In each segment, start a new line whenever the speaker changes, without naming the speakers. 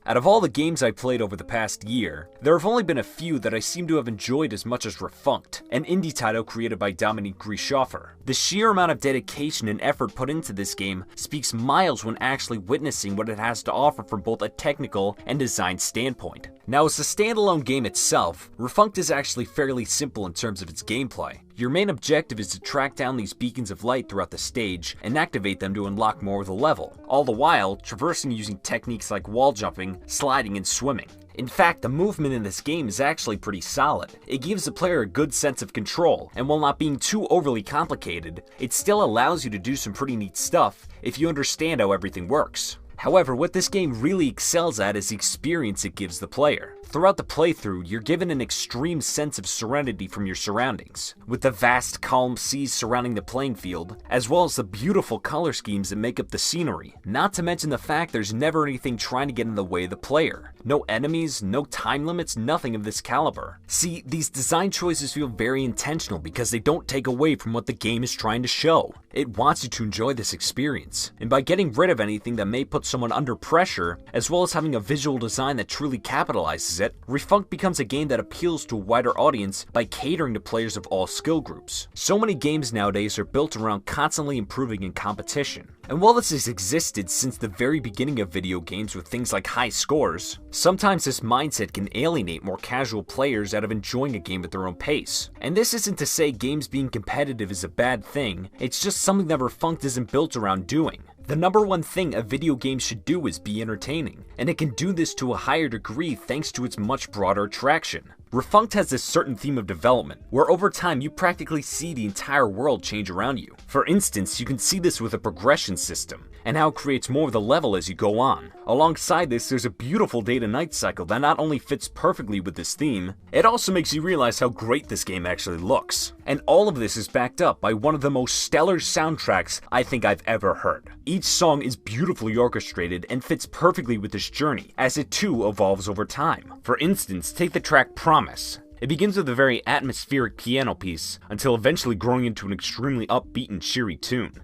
Out of all the games I've played over the past year, there have only been a few that I seem to have enjoyed as much as Refunct, an indie title created by Dominique Grishofer. The sheer amount of dedication and effort put into this game speaks miles when actually witnessing what it has to offer from both a technical and design standpoint. Now, as a standalone game itself, Refunct is actually fairly simple in terms of its gameplay. Your main objective is to track down these beacons of light throughout the stage and activate them to unlock more of the level, all the while traversing using techniques like wall jumping, sliding, and swimming. In fact, the movement in this game is actually pretty solid. It gives the player a good sense of control, and while not being too overly complicated, it still allows you to do some pretty neat stuff if you understand how everything works. However, what this game really excels at is the experience it gives the player. Throughout the playthrough, you're given an extreme sense of serenity from your surroundings, with the vast calm seas surrounding the playing field, as well as the beautiful color schemes that make up the scenery, not to mention the fact there's never anything trying to get in the way of the player. No enemies, no time limits, nothing of this caliber. See, these design choices feel very intentional because they don't take away from what the game is trying to show. It wants you to enjoy this experience, and by getting rid of anything that may put someone under pressure, as well as having a visual design that truly capitalizes it, Refunct becomes a game that appeals to a wider audience by catering to players of all skill groups. So many games nowadays are built around constantly improving in competition. And while this has existed since the very beginning of video games with things like high scores, sometimes this mindset can alienate more casual players out of enjoying a game at their own pace. And this isn't to say games being competitive is a bad thing, it's just something that Refunct isn't built around doing. The number one thing a video game should do is be entertaining, and it can do this to a higher degree thanks to its much broader attraction. Refunct has this certain theme of development, where over time you practically see the entire world change around you. For instance, you can see this with a progression system, and how it creates more of the level as you go on. Alongside this, there's a beautiful day to night cycle that not only fits perfectly with this theme, it also makes you realize how great this game actually looks. And all of this is backed up by one of the most stellar soundtracks I think I've ever heard. Each song is beautifully orchestrated and fits perfectly with this journey, as it too evolves over time. For instance, take the track Promise. It begins with a very atmospheric piano piece, until eventually growing into an extremely upbeat and cheery tune.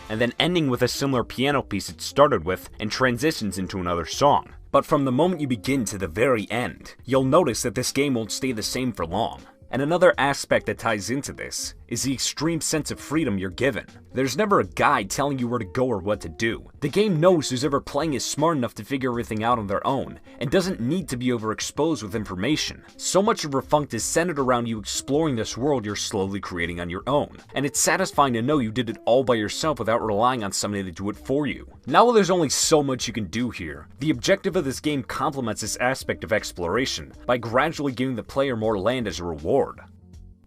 And then ending with a similar piano piece it started with and transitions into another song. But from the moment you begin to the very end, you'll notice that this game won't stay the same for long. And another aspect that ties into this is the extreme sense of freedom you're given. There's never a guide telling you where to go or what to do. The game knows who's ever playing is smart enough to figure everything out on their own, and doesn't need to be overexposed with information. So much of Refunct is centered around you exploring this world you're slowly creating on your own, and it's satisfying to know you did it all by yourself without relying on somebody to do it for you. Now while there's only so much you can do here, the objective of this game complements this aspect of exploration by gradually giving the player more land as a reward.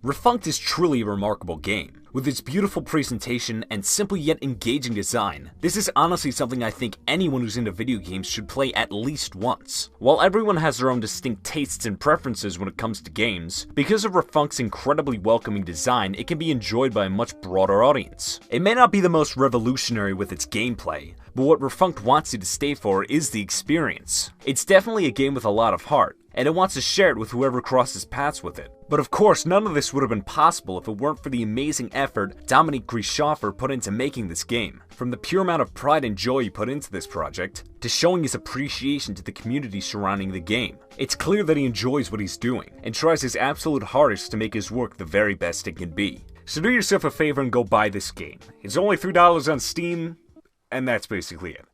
Refunct is truly a remarkable game. With its beautiful presentation and simple yet engaging design, this is honestly something I think anyone who's into video games should play at least once. While everyone has their own distinct tastes and preferences when it comes to games, because of Refunct's incredibly welcoming design, it can be enjoyed by a much broader audience. It may not be the most revolutionary with its gameplay, but what Refunct wants you to stay for is the experience. It's definitely a game with a lot of heart, and it wants to share it with whoever crosses paths with it. But of course, none of this would have been possible if it weren't for the amazing effort Dominique Grishofer put into making this game. From the pure amount of pride and joy he put into this project, to showing his appreciation to the community surrounding the game. It's clear that he enjoys what he's doing, and tries his absolute hardest to make his work the very best it can be. So do yourself a favor and go buy this game. It's only $3 on Steam, and that's basically it.